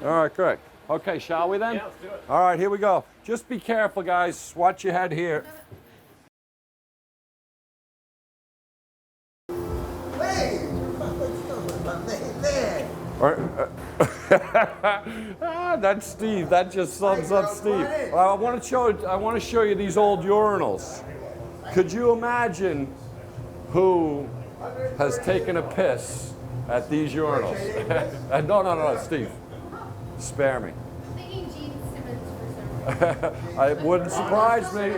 All right, great. Okay, shall we then? Yeah, let's do it. All right, here we go. Just be careful, guys. Watch your head here. Hey! That's Steve. That just sums up Steve. I want to show you these old urinals. Could you imagine who has taken a piss at these urinals? No, Steve. Spare me. I'm thinking Gene Simmons for some reason. It wouldn't surprise me.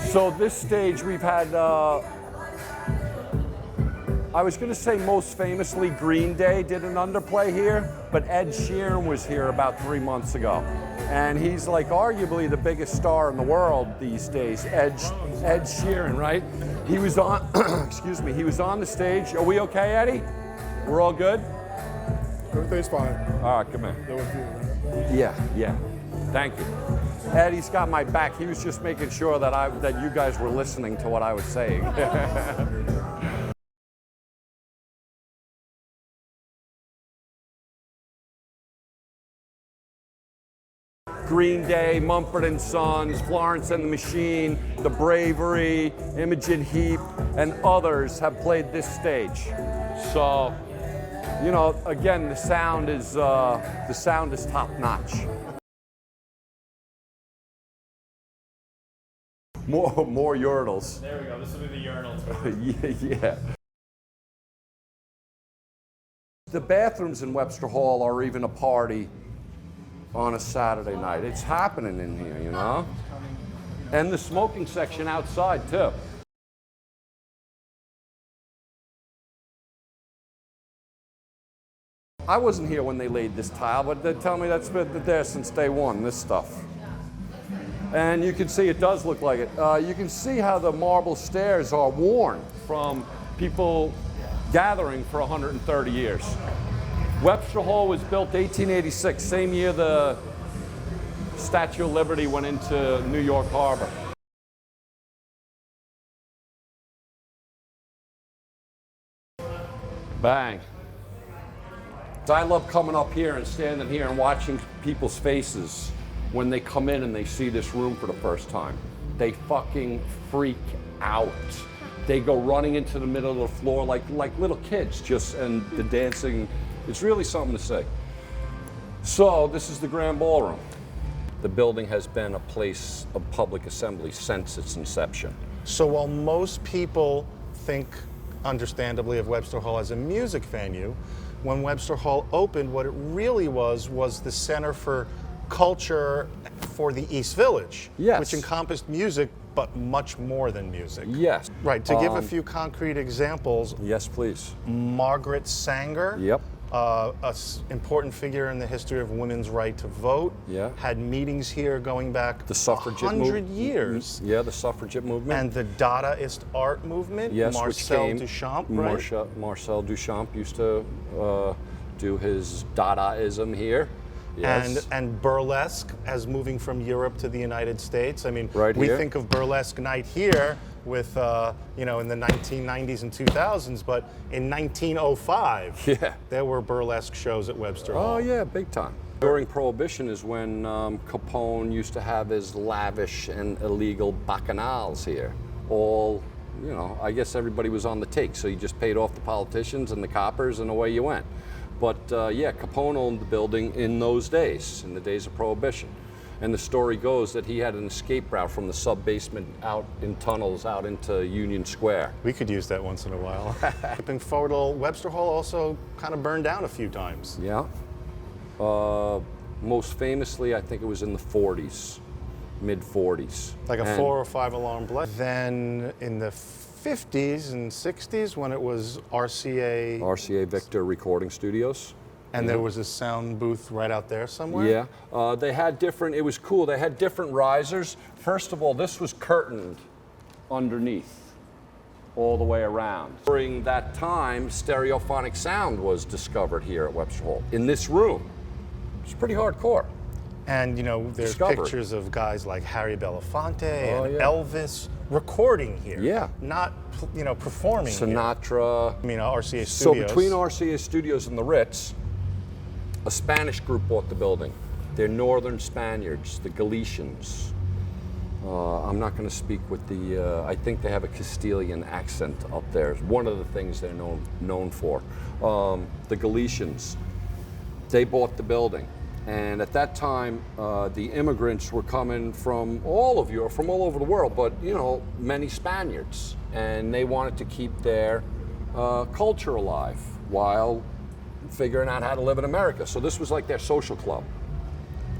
So this stage we've had, I was going to say most famously Green Day did an underplay here, but Ed Sheeran was here about 3 months ago. And he's like arguably the biggest star in the world these days, Ed Sheeran, right? He was on, excuse me, he was on the stage. Are we okay, Eddie? We're all good? Everything's fine. All right, come in. Yeah. Thank you. Eddie's got my back. He was just making sure that you guys were listening to what I was saying. Green Day, Mumford & Sons, Florence and the Machine, The Bravery, Imogen Heap, and others have played this stage. So, you know, again, the sound is top notch. More urinals. There we go. This will be the urinals. Yeah. The bathrooms in Webster Hall are even a party on a Saturday night. It's happening in here, you know? And the smoking section outside, too. I wasn't here when they laid this tile, but they tell me that's been there since day one, this stuff. And you can see it does look like it. You can see how the marble stairs are worn from people gathering for 130 years. Webster Hall was built 1886, same year the Statue of Liberty went into New York Harbor. Bang. I love coming up here and standing here and watching people's faces when they come in and they see this room for the first time. They fucking freak out. They go running into the middle of the floor like little kids, and the dancing. It's really something to see. So this is the Grand Ballroom. The building has been a place of public assembly since its inception. So while most people think, understandably, of Webster Hall as a music venue, when Webster Hall opened, what it really was the center for culture for the East Village, yes, which encompassed music, but much more than music. Yes. Right, to give a few concrete examples. Yes, please. Margaret Sanger, Yep. An important figure in the history of women's right to vote, Yeah. had meetings here going back The suffragette 100 years. Yeah, the suffragette movement. And the Dadaist art movement, Yes, Marcel which came, Duchamp, right? Marcel Duchamp used to do his Dadaism here. Yes. And burlesque as moving from Europe to the United States. I mean, right we here. think of burlesque night here with, in the 1990s and 2000s, but in 1905, there were burlesque shows at Webster Hall. Oh yeah, big time. During Prohibition is when Capone used to have his lavish and illegal bacchanals here. All, I guess everybody was on the take, so you just paid off the politicians and the coppers and away you went. But yeah, Capone owned the building in those days, in the days of Prohibition. And the story goes that he had an escape route from the sub-basement out in tunnels out into Union Square. We could use that once in a while. Skipping forward, Webster Hall also kind of burned down a few times. Yeah. Most famously, I think it was in the 40s, mid-40s. Like a 4 or 5 alarm blast. Then in the 50s and 60s when it was RCA Victor Recording Studios. And there was a sound booth right out there somewhere? Yeah, they had different, it was cool, they had different risers. First of all, this was curtained underneath all the way around. During that time, stereophonic sound was discovered here at Webster Hall, in this room. It's pretty hardcore. And there's pictures of guys like Harry Belafonte and Elvis recording here. Yeah. Not, performing here. Sinatra. RCA Studios. So between RCA Studios and the Ritz, a Spanish group bought the building. They're northern Spaniards, the Galicians. I'm not going to speak with the, I think they have a Castilian accent up there. It's one of the things they're known for. The Galicians, they bought the building. And at that time, the immigrants were coming from all of Europe, from all over the world, but many Spaniards. And they wanted to keep their culture alive while figuring out how to live in America. So this was like their social club.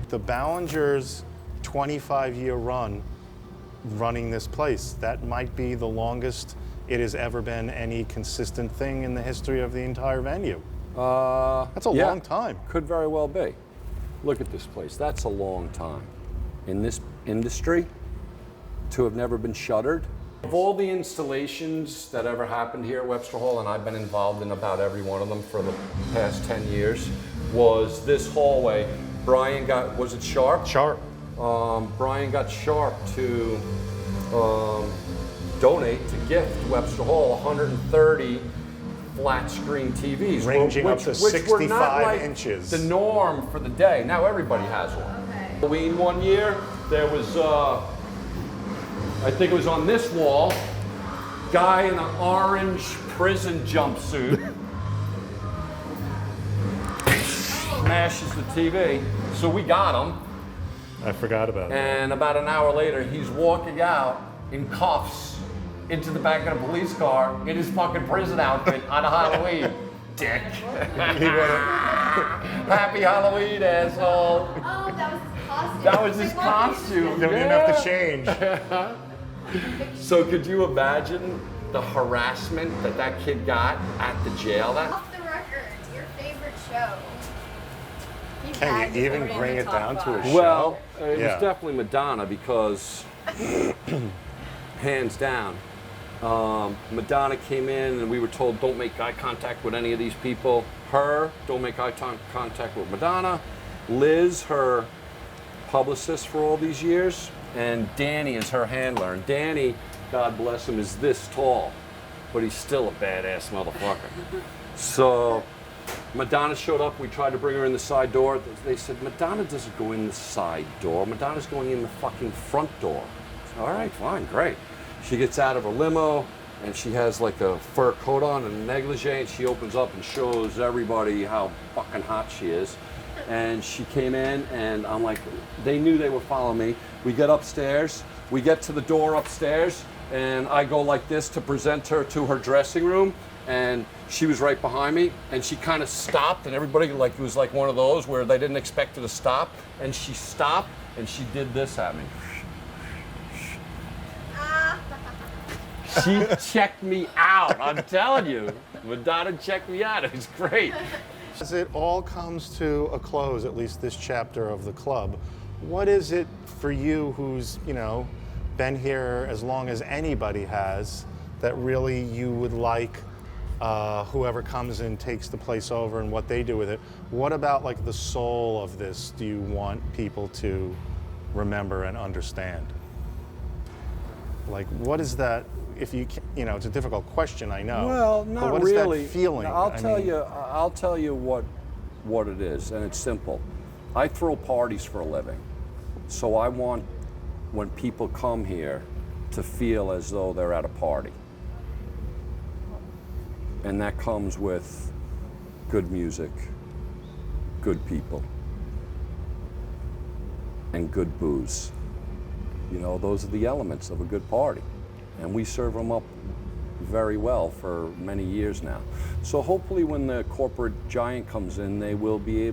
The Ballingers' 25-year run running this place, that might be the longest it has ever been any consistent thing in the history of the entire venue. That's a long time. Could very well be. Look at this place. That's a long time. In this industry, to have never been shuttered. Of all the installations that ever happened here at Webster Hall, and I've been involved in about every one of them for the past 10 years, was this hallway. Brian got, was it Sharp? Sharp. Brian got Sharp to donate, to gift Webster Hall 130 flat screen TVs. Ranging up to which were not 65 like inches. the norm for the day. Now everybody has one. Okay. Halloween one year, there was, I think it was on this wall, guy in an orange prison jumpsuit smashes the TV. So we got him. I forgot about that. And about an hour later, he's walking out in cuffs into the back of the police car in his fucking prison outfit on a Halloween. Dick. Happy Halloween, asshole. Oh, that was his costume. That was his I love these costume. Don't even have to change. So could you imagine the harassment that kid got at the jail? Off the record, your favorite show. Can you even bring it down to a show? Well, it Yeah. was definitely Madonna because, hands down, Madonna came in and we were told don't make eye contact with any of these people. Her, don't make eye contact with Madonna. Liz, her publicist for all these years, and Danny is her handler. And Danny, God bless him, is this tall, but he's still a badass motherfucker. So Madonna showed up, we tried to bring her in the side door. They said, Madonna doesn't go in the side door. Madonna's going in the fucking front door. Said, all right, fine, great. She gets out of her limo and she has like a fur coat on and a negligee, and she opens up and shows everybody how fucking hot she is. And she came in and I'm like, they knew they were following me. We get upstairs, we get to the door upstairs, and I go like this to present her to her dressing room. And she was right behind me, and she kind of stopped, and everybody it was like one of those where they didn't expect her to stop, and she stopped, and she did this at me. She checked me out, I'm telling you. Madonna checked me out, it was great. As it all comes to a close, at least this chapter of the club, what is it for you who's, been here as long as anybody has, that really you would like whoever comes in takes the place over and what they do with it? What about like the soul of this do you want people to remember and understand? Like, what is that? If you, it's a difficult question, I know. Well, not but what is really. that feeling? I'll tell you what it is, and it's simple. I throw parties for a living, so I want when people come here to feel as though they're at a party, and that comes with good music, good people, and good booze. Those are the elements of a good party. And we serve them up very well for many years now. So hopefully when the corporate giant comes in, they will be able